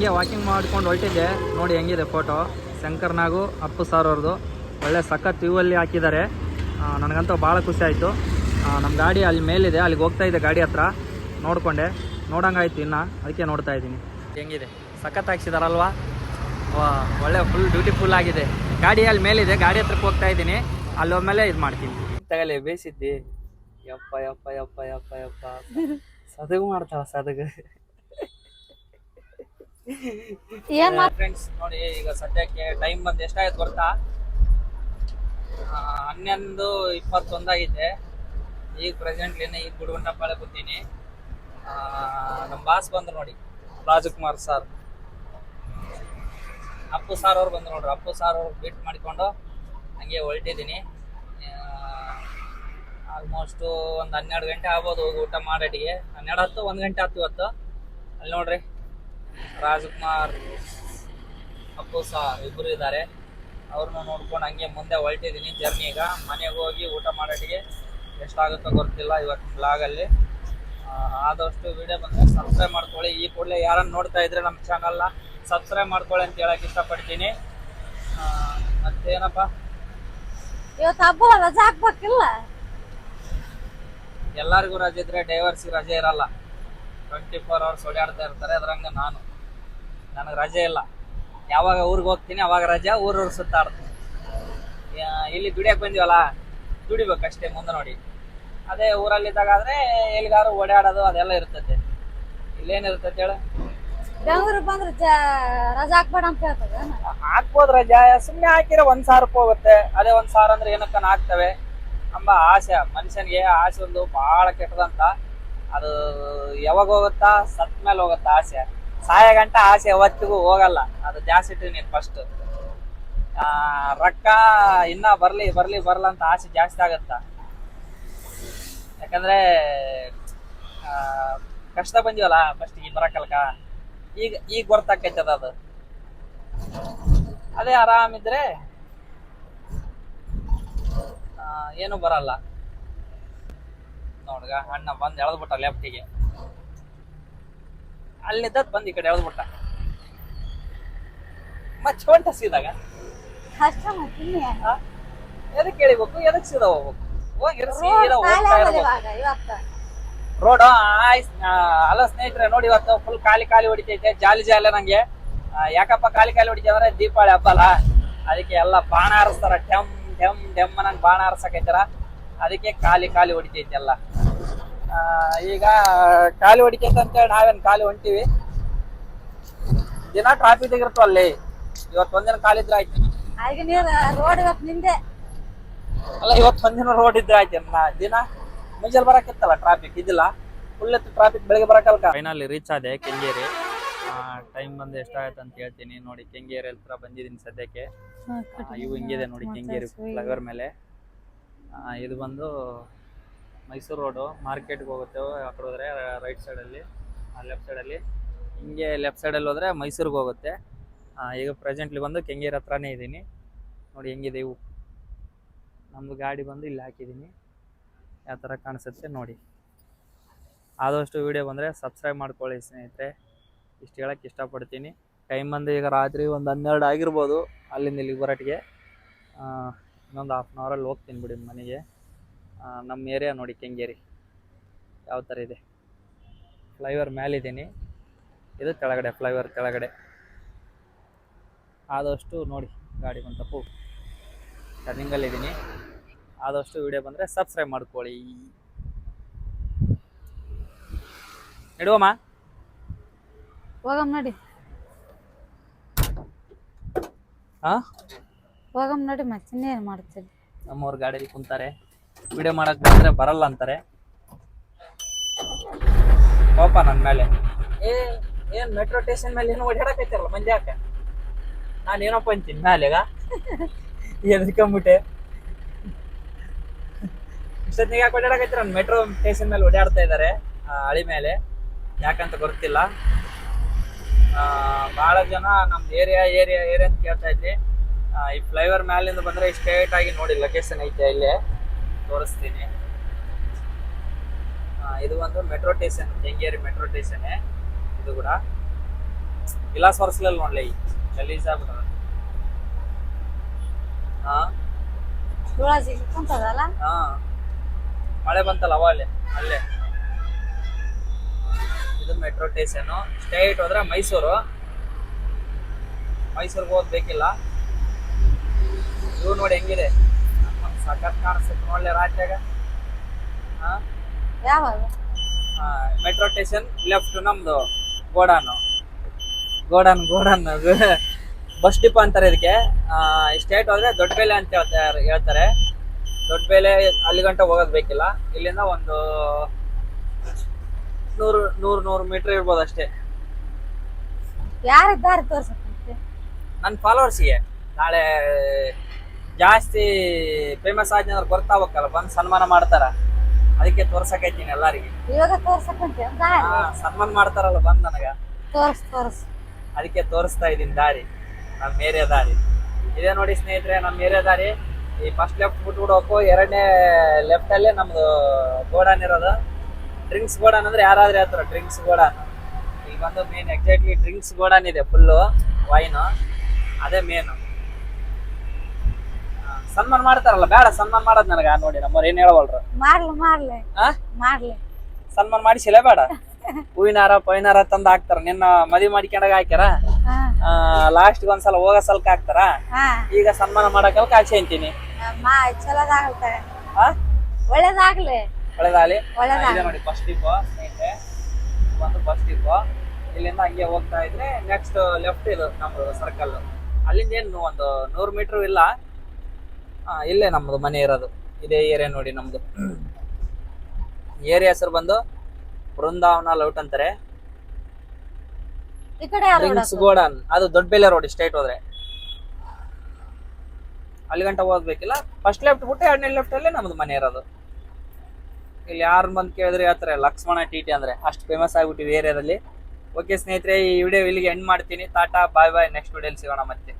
ಹೀಗೆ ವಾಕಿಂಗ್ ಮಾಡ್ಕೊಂಡು ಹೊರಟಿದ್ದೆ ನೋಡಿ ಹೆಂಗಿದೆ ಫೋಟೋ. ಶಂಕರ್ನಾಗು ಅಪ್ಪು ಸಾರ್ ಅವ್ರದ್ದು ಒಳ್ಳೆ ಸಖತ್ ವ್ಯೂವಲ್ಲಿ ಹಾಕಿದ್ದಾರೆ. ನನಗಂತೂ ಭಾಳ ಖುಷಿ ಆಯಿತು. ನಮ್ಮ ಗಾಡಿ ಅಲ್ಲಿ ಮೇಲಿದೆ, ಅಲ್ಲಿಗೆ ಹೋಗ್ತಾ ಇದೆ ಗಾಡಿ ಹತ್ರ. ನೋಡಿಕೊಂಡೆ, ನೋಡೋಂಗಾಯ್ತು ಇನ್ನು, ಅದಕ್ಕೆ ನೋಡ್ತಾ ಇದ್ದೀನಿ. ಹೆಂಗಿದೆ ಸಖತ್ ಹಾಕ್ಸಿದಾರಲ್ವಾ? ಒಳ್ಳೆ ಫುಲ್ ಬ್ಯೂಟಿಫುಲ್ ಆಗಿದೆ. ಗಾಡಿ ಅಲ್ಲಿ ಮೇಲಿದೆ, ಗಾಡಿ ಹತ್ರಕ್ಕೆ ಹೋಗ್ತಾ ಇದ್ದೀನಿ. ಅಲ್ಲಿ ಹೋದ್ಮೇಲೆ ಇದು ಮಾಡ್ತೀನಿ. ತಗಲಿ ಬೇಯಿಸಿದ್ದಿ. ಯಪ್ಪ ಯಪ್ಪ ಯಪ್ಪ ಯಪ್ಪ ಯಪ್ಪ ಸದಗು ಮಾಡ್ತಾವ ಸದಗು. ಫ್ರೆಂಡ್ಸ್ ನೋಡಿ, ಈಗ ಸದ್ಯಕ್ಕೆ ಟೈಮ್ ಬಂದು ಎಷ್ಟಾಯ್ತು ಗೊತ್ತಾ? 11:21 ಆಗಿದೆ. ಈಗ ಪ್ರೆಸೆಂಟ್ಲಿ ಈಗ ಗುಡುಗುಂಟಪಾಳೆ ಕೂತೀನಿ. ನಮ್ಮ ಬಾಸ್ ಬಂದ್ರು ನೋಡಿ, ರಾಜಕುಮಾರ್ ಸರ್, ಅಪ್ಪು ಸಾರ್ ಅವ್ರು ಬಂದ್ರು ನೋಡ್ರಿ. ಅಪ್ಪು ಸಾರ್ ಅವ್ರು ಮೀಟ್ ಮಾಡಿಕೊಂಡು ಹಂಗೆ ಹೊರಟಿದ್ದೀನಿ. ಆಲ್ಮೋಸ್ಟ್ ಒಂದು 12 ಗಂಟೆ ಆಗ್ಬೋದು ಹೋಗಿ ಊಟ ಮಾಡೋಟಿಗೆ. 12:10 1 ಗಂಟೆ ಆಯ್ತು ಇವತ್ತು. ಅಲ್ಲಿ ನೋಡ್ರಿ ರಾಜಕುಮಾರ್, ಅಪ್ಪು ಸಾರ್ ಇಬ್ಬರು ಇದ್ದಾರೆ. ಅವ್ರನ್ನ ನೋಡ್ಕೊಂಡು ಹಂಗೆ ಮುಂದೆ ಹೊರಟಿದ್ದೀನಿ ಜರ್ನಿ. ಈಗ ಮನೆಗೆ ಹೋಗಿ ಊಟ ಮಾಡೋಟಿಗೆ ಎಷ್ಟಾಗುತ್ತೋ ಗೊತ್ತಿಲ್ಲ ಇವತ್ತು ಬ್ಲಾಗಲ್ಲಿ. ಆದಷ್ಟು ವಿಡಿಯೋ ಬಂದರೆ ಸಬ್ಸ್ಕ್ರೈಬ್ ಮಾಡ್ಕೊಳ್ಳಿ. ಈ ಕೂಡಲೇ ಯಾರನ್ನು ನೋಡ್ತಾ ಇದ್ರೆ ನಮ್ಮ ಚಾನಲ್ನ ಸಬ್ಸ್ಕ್ರೈಬ್ ಮಾಡ್ಕೊಳ್ಳಿ ಅಂತ ಹೇಳಕ್ಕೆ ಇಷ್ಟಪಡ್ತೀನಿ. ಮತ್ತೇನಪ್ಪ, ಇವತ್ತು ಹಬ್ಬ ರಜೆ ಹಾಕ್ಬೇಕಿಲ್ಲ? ಎಲ್ಲರಿಗೂ ರಜೆ ಇದ್ರೆ ಡೈವರ್ಸಿಗೆ ರಜೆ ಇರಲ್ಲ. 24 hours ಓಡಾಡ್ತಾ ಇರ್ತಾರೆ. ಅದ್ರಂಗೆ ನನಗೆ ರಜೆ ಇಲ್ಲ. ಯಾವಾಗ ಊರಿಗೆ ಹೋಗ್ತೀನಿ ಅವಾಗ ರಜೆ, ಊರೂರು ಸುತ್ತಾಡ್ತೀನಿ. ಇಲ್ಲಿ ದುಡಿಯಕ್ಕೆ ಬಂದಿವಲ್ಲ, ದುಡಿಬೇಕಷ್ಟೇ ಮುಂದೆ ನೋಡಿ. ಅದೇ ಊರಲ್ಲಿದ್ದಾಗ ಆದರೆ ಎಲ್ಲಿಗಾರು ಓಡಾಡೋದು ಅದೆಲ್ಲ ಇರ್ತದೆ. ಇಲ್ಲೇನಿರ್ತದೆ ಹೇಳ? ಬೆಂಗಳೂರಿಗೆ ಬಂದ್ರೆ ರಜೆ ಹಾಕ್ಬೇಡ ಅಂತ ಹೇಳ್ತದೆ. ಹಾಕ್ಬೋದು ರಜೆ, ಸುಮ್ಮನೆ ಹಾಕಿರೋ 1,000 ರೂಪಾಯಿ ಹೋಗುತ್ತೆ. ಅದೇ 1,000 ಅಂದ್ರೆ ಏನಕ್ಕನ ಹಾಕ್ತವೆ ಎಂಬ ಆಸೆ. ಮನುಷ್ಯನಿಗೆ ಆಸೆ ಒಂದು ಭಾಳ ಕೆಟ್ಟದಂತ. ಅದು ಯಾವಾಗ ಹೋಗುತ್ತಾ? ಸತ್ ಮೇಲೆ ಹೋಗುತ್ತಾ ಆಸೆ. ಸಾಯ ಗಂಟ ಆಸೆ ಯಾವತ್ತಿಗೂ ಹೋಗಲ್ಲ. ಅದು ಜಾಸ್ತಿ ನೀನು ಫಸ್ಟ್ ರೊಕ್ಕ ಇನ್ನ ಬರ್ಲ ಅಂತ ಆಸೆ ಜಾಸ್ತಿ ಆಗತ್ತ. ಯಾಕಂದ್ರೆ ಕಷ್ಟ ಬಂದಿವಲ್ಲ ಫಸ್ಟ್ ಈಗ ಬರಕಲ್ಕ. ಈಗ ಗೊತ್ತಾಕೈತದ ಅದು. ಅದೇ ಆರಾಮಿದ್ರೆ ಏನು ಬರಲ್ಲ. ನೋಡ್ಗ ಅಣ್ಣ ಬಂದು ಎಳೆದ್ಬಿಟ್ಟ ಲೆಫ್ಟಿಗೆ, ಅಲ್ಲಿದ್ದ ಬಂದು ಈ ಕಡೆ ಎಳೆದ್ಬಿಟ್ಟ. ಮತ್ತೆ ಹೊಂಟ ಸೀದಾಗ ಎದಕ್ಕೆ ಹೇಳಿಬೇಕು, ಎದಕ್ಕೆ ಸೀದಾ ಹೋಗ್ಬೇಕು? ರೋಡ್ ಅಲ್ಲ ಸ್ನೇಹಿತರೆ, ನೋಡಿ ಇವತ್ತು ಫುಲ್ ಖಾಲಿ ಹೊಡಿತೈತೆ. ಜಾಲಿ ನಂಗೆ. ಯಾಕಪ್ಪ ಖಾಲಿ ಹೊಡಿತೇವೆ ಅಂದ್ರೆ ದೀಪಾವಳಿ ಹಬ್ಬ ಅಲ್ಲ, ಅದಕ್ಕೆ ಎಲ್ಲ ಬಾಣ ಹಾರಿಸ್ತಾರ. ಡೆಮ್ ನಂಗೆ ಬಾಣ ಹಾರಿಸಕೈತಾರ. ಅದಕ್ಕೆ ಖಾಲಿ ಹೊಡಿತೈತೆ ಎಲ್ಲ. ಈಗ ಖಾಲಿ ಹೊಡಿತೈತೆ ಅಂತೇಳಿ ನಾವೇನು ಖಾಲಿ ಹೊಂಟಿವಿ. ದಿನ ಟ್ರಾಫಿಕ್ ಇರ್ತವ ಅಲ್ಲಿ. ಇವತ್ತು ಒಂದಿನ ಖಾಲಿ ಇದ್ರೆ ಆಯ್ತು. ಅಲ್ಲ, ಇವತ್ತು ಒಂದಿನ ರೋಡ್ ಇದ್ರೆ ಆಯ್ತು. ದಿನ ಮುಂಜಾನೆ ಬರಕಿತ್ತಲ್ಲ ಟ್ರಾಫಿಕ್, ಇದಿಲ್ಲ. ಫುಲ್ ಟ್ರಾಫಿಕ್ ಬೆಳಗ್ಗೆ ಬರಕಲ್ಕ. ಫೈನಲಿ ರೀಚ್ ಆದೆ ಕೆಂಗೇರಿ. ಟೈಮ್ ಬಂದು ಎಷ್ಟಾಯ್ತು ಅಂತ ಹೇಳ್ತೀನಿ ನೋಡಿ. ಕೆಂಗೇರಿ ಹತ್ರ ಬಂದಿದ್ದೀನಿ ಸದ್ಯಕ್ಕೆ. ಇವು ಹಿಂಗಿದೆ ನೋಡಿ ಕೆಂಗೇರಿ ಫ್ಲೈಓವರ್ ಮೇಲೆ. ಇದು ಬಂದು ಮೈಸೂರು ರೋಡು, ಮಾರ್ಕೆಟ್ಗೆ ಹೋಗುತ್ತೆ. ಆ ಕಡೆ ಹೋದರೆ ರೈಟ್ ಸೈಡಲ್ಲಿ, ಲೆಫ್ಟ್ ಸೈಡಲ್ಲಿ. ಹಿಂಗೆ ಲೆಫ್ಟ್ ಸೈಡಲ್ಲಿ ಹೋದರೆ ಮೈಸೂರಿಗೆ ಹೋಗುತ್ತೆ. ಈಗ ಪ್ರೆಸೆಂಟ್ಲಿ ಬಂದು ಕೆಂಗೇರಿ ಹತ್ರನೇ ಇದ್ದೀನಿ ನೋಡಿ. ಹೆಂಗಿದೆ ಇವು. ನಮ್ಮದು ಗಾಡಿ ಬಂದು ಇಲ್ಲಿ ಹಾಕಿದ್ದೀನಿ. ಯಾವ ಥರ ಕಾಣಿಸುತ್ತೆ ನೋಡಿ. ಆದಷ್ಟು ವಿಡಿಯೋ ಬಂದರೆ ಸಬ್ಸ್ಕ್ರೈಬ್ ಮಾಡ್ಕೊಳ್ಳಿ ಸ್ನೇಹಿತರೆ. ಇಷ್ಟು ಹೇಳೋಕ್ಕೆ ಇಷ್ಟಪಡ್ತೀನಿ. ಟೈಮ್ ಬಂದು ಈಗ ರಾತ್ರಿ ಒಂದು 12 ಆಗಿರ್ಬೋದು ಅಲ್ಲಿಂದ ಇಲ್ಲಿಗೆ ಬರೋಟಿಗೆ. ಇನ್ನೊಂದು 1/2 ಅವರಲ್ಲಿ ಹೋಗ್ತೀನಿ ಬಿಡಿ ಮನೆಗೆ. ನಮ್ಮ ಏರಿಯಾ ನೋಡಿ ಕೆಂಗೇರಿ ಯಾವ ಥರ ಇದೆ. ಫ್ಲೈಓವರ್ ಮೇಲಿದ್ದೀನಿ, ಇದು ಕೆಳಗಡೆ, ಫ್ಲೈಓವರ್ ಕೆಳಗಡೆ. ಆದಷ್ಟು ನೋಡಿ, ಗಾಡಿ ಬಂದು ತಪ್ಪು ಟರ್ನಿಂಗಲ್ಲಿದ್ದೀನಿ. ಆದಷ್ಟು ವಿಡಿಯೋ ಬಂದರೆ ಸಬ್ಸ್ಕ್ರೈಬ್ ಮಾಡ್ಕೊಳ್ಳಿ. ಇಡುವಮ್ಮ, ಹೋಗಮ್ ನೋಡಿ. ಹೋಗಮ್ ನೋಡಿ. ಮತ್ತೆ ಇನ್ನೇನು ಮಾಡ್ತೀವಿ? ನಮ್ಮವ್ರ ಗಾಡಿಯಲ್ಲಿ ಕುಂತಾರೆ. ವಿಡಿಯೋ ಮಾಡಕ್ಕೆ ಬಂದರೆ ಬರಲ್ಲ ಅಂತಾರೆ. ಪಾಪ ನನ್ನ ಮೇಲೆ ಏನು ಮೆಟ್ರೋ ಸ್ಟೇಷನ್ ಮೇಲೆ ಏನು ಓಡಾಡಕೈತಿರಲ್ಲ ಮಂದಿ ಯಾಕೆ? ನಾನು ಏನಪ್ಪ ಅಂತೀನಿ ಮ್ಯಾಲೆಗ ಎದ್ಕೊಂಬಿಟ್ಟೆ. ಇಷ್ಟೊತ್ತಿಗೆ ಯಾಕೆ ಓಡಾಡಕೈತಿರ? ಮೆಟ್ರೋ ಸ್ಟೇಷನ್ ಮೇಲೆ ಓಡಾಡ್ತಾ ಇದ್ದಾರೆ ಹಳಿ ಮೇಲೆ. ಯಾಕಂತ ಗೊತ್ತಿಲ್ಲ. ಭಾಳ ಜನ ನಮ್ದು ಏರಿಯಾ ಅಂತ ಕೇಳ್ತಾ ಇದ್ವಿ. ಈ ಫ್ಲೈಓವರ್ ಮ್ಯಾಲಿಂದ ಬಂದರೆ ಸ್ಟ್ರೇಟ್ ಆಗಿ ನೋಡಿ ಲೊಕೇಶನ್ ಐತೆ, ಇಲ್ಲೇ ತೋರಿಸ್ತೀನಿ. ಇದು ಒಂದು ಮೆಟ್ರೋ ಸ್ಟೇಷನ್, ಕೆಂಗೇರಿ ಮೆಟ್ರೋ ಸ್ಟೇಷನ್ನೇ ಇದು ಕೂಡ. ಗಿಲಾಸ್ ಒರೆಸ್ಲಿಲ್ಲ ನೋಡ್ಲಿ ಗಲೀಜ್ ಆಗ್ಬಿಟ್ಟದ. ಹಾ ಧೂಳ ಸಿಗ್ತದಲ್ಲ. ಹಾ ಮಳೆ ಬಂತಲ್ಲ ಅಲ್ಲೇ ಅಲ್ಲೇ. ಇದು ಮೆಟ್ರೋ ಸ್ಟೇಷನ್. ಸ್ಟ್ರೈಟ್ ಹೋದ್ರೆ ಮೈಸೂರು. ಮೈಸೂರಿಗೆ ಹೋಗ್ಬೇಕಿಲ್ಲ. ಇವು ನೋಡಿ ಹೆಂಗಿದೆ, ಸಖತ್ ಕಾಣಿಸುತ್ತೆ ನೋಡ್ಲಿ ರಾತ್ರಿಯಾಗ. ಹಾ ಯಾವಾಗ ಮೆಟ್ರೋ ಸ್ಟೇಷನ್ ಲೆಫ್ಟ್ ನಮ್ದು ಗೋಡಾನು. ಗೋಡಾನ್ ಗೋಡಾನ್ ಬಸ್ ಡಿಪೋ ಅಂತಾರೆ ಇದಕ್ಕೆ. ಸ್ಟೇಟ್ ಹೋದ್ರೆ ದೊಡ್ಡ ಬೇಲೆ ಅಂತ ಹೇಳ್ತಾರೆ. ದೊಡ್ಡ ಬೇಲೆ ಅಲ್ಲಿ ಗಂಟ ಹೋಗೋದ್ ಬೇಕಿಲ್ಲ. ಇಲ್ಲಿಂದ ಒಂದು 100 ಮೀಟರ್ ಇರ್ಬೋದು ಅಷ್ಟೇ. ಯಾರಿದ್ದಾರೆ ತೋರ್ಸಕ್ಕೆ? ನನ್ನ ಫಾಲೋವರ್ಸ್ಗೆ ನಾಳೆ ಜಾಸ್ತಿ ಫೇಮಸ್ ಆದ್ನಂದ್ರೆ ಬರ್ತಾವಕ್ಕಲ್ಲ, ಬಂದು ಸನ್ಮಾನ ಮಾಡ್ತಾರ. ಅದಕ್ಕೆ ತೋರ್ಸಕೈತೀನಿ ಎಲ್ಲಾರಿಗೆ. ಇವಾಗ ತೋರ್ಸಕ್ಕಂತೆ ಸನ್ಮಾನ ಮಾಡ್ತಾರಲ್ಲ ಬಂದ್ ನನಗ, ತೋರ್ಸ್ ಅದಕ್ಕೆ ತೋರಿಸ್ತಾ ಇದೀನಿ ದಾರಿ, ನಮ್ಮ ಏರಿಯಾ ದಾರಿ. ಇದೇ ನೋಡಿ ಸ್ನೇಹಿತರೆ, ನಮ್ಮ ಏರಿಯಾ ದಾರಿ. ಈ ಫಸ್ಟ್ ಲೆಫ್ಟ್ ಬಿಟ್ಬಿಡ್ಬೇಕು, ಎರಡನೇ ಲೆಫ್ಟ್ ಅಲ್ಲೇ ನಮ್ದು ಗೋಡಾನ್ ಇರೋದು. ಡ್ರಿಂಕ್ಸ್ ಗೋಡಾನ್ ಅಂದ್ರೆ ಯಾರಾದ್ರೂ ಹೇಳ್ತಾರ ಡ್ರಿಂಕ್ಸ್ ಗೋಡಾನ್. ಇಲ್ಲಿ ಬಂದು ಮೇನ್ ಎಕ್ಸಾಕ್ಟ್ಲಿ ಡ್ರಿಂಕ್ಸ್ ಗೋಡಾನ್ ಇದೆ, ಫುಲ್ಲು ವೈನ್, ಅದೇ ಮೇನು. ಸನ್ಮಾನ ಮಾಡ್ತಾರಲ್ಲ, ಬೇಡ ಸನ್ಮಾನ ಮಾಡೋದ್ ನನಗ ನೋಡಿ, ನಮ್ಮವ್ರು ಏನ್ ಹೇಳವಲ್ರು. ಮಾಡ್ಲಿ ಸನ್ಮಾನ ಮಾಡಿಸಿಲ್ಲ ಬೇಡ. ಹೂವಿನಾರ ಪೈನಾರ ತಂದ್ ಹಾಕ್ತಾರ. ನಿನ್ನ ಮದ್ವಿ ಮಾಡಿಕೊಂಡಾಗ ಹಾಕ್ಯಾರ, ಲಾಸ್ಟ್ ಒಂದ್ಸಲ ಹೋಗೋ ಸಲ್ಕ ಹಾಕ್ತಾರ. ಈಗ ಸನ್ಮಾನ ಮಾಡಕಲ್ಕ ಹಾಕ್ಸಿ ಅಂತೀನಿ. ಒಳ್ಳೇದಾಗ್ಲಿ. ಒಳ್ಳೇದಾಗ್ಲಿ. ಇದೆ ನೋಡಿ ಬಸ್ ಡಿಪೋ ಸ್ನೇಹಿತರೆ, ಒಂದು ಬಸ್ ಡಿಪೋ. ಇಲ್ಲಿಂದ ಹಂಗೆ ಹೋಗ್ತಾ ಇದ್ರೆ ನೆಕ್ಸ್ಟ್ ಲೆಫ್ಟ್ ಇದು ನಮ್ದು ಸರ್ಕಲ್. ಅಲ್ಲಿಂದ ಏನು ಒಂದು 100 ಮೀಟರ್ ಇಲ್ಲ. ಇಲ್ಲೇ ನಮ್ದು ಮನೆ ಇರೋದು. ಇದೇ ಏರಿಯಾ ನೋಡಿ ನಮ್ದು. ಏರಿಯಾ ಹೆಸರು ಬಂದು ಬೃಂದಾವನ ಲೌಟ್ ಅಂತಾರೆ. ಡ್ರಿಂಕ್ಸ್ ಗೋಡನ್ ಅದು ದೊಡ್ಡಬೆಲೆ ರೋಡ್. ಸ್ಟ್ರೈಟ್ ಹೋದ್ರೆ ಅಲ್ಲಿ ಗಂಟ ಹೋಗ್ಬೇಕಿಲ್ಲ. ಫಸ್ಟ್ ಲೆಫ್ಟ್ ಬಿಟ್ಟು ಎರಡನೇ ಲೆಫ್ಟ್ ಅಲ್ಲೇ ನಮ್ದು ಮನೆ ಇರೋದು. ಇಲ್ಲಿ ಯಾರು ಬಂದು ಕೇಳಿದ್ರೆ ಹೇಳ್ತಾರೆ ಲಕ್ಷ್ಮಣ ಟಿಟಿ ಅಂದ್ರೆ, ಅಷ್ಟು ಫೇಮಸ್ ಆಗ್ಬಿಟ್ಟಿವಿ ಏರಿಯಾದಲ್ಲಿ. ಓಕೆ ಸ್ನೇಹಿತರೆ, ಈ ವಿಡಿಯೋ ಇಲ್ಲಿಗೆ ಎಂಡ್ ಮಾಡ್ತೀನಿ. ಟಾಟಾ ಬಾಯ್ ಬಾಯ್. ನೆಕ್ಸ್ಟ್ ವಿಡಿಯೋಲಿ ಸಿಗೋಣ ಮತ್ತೆ.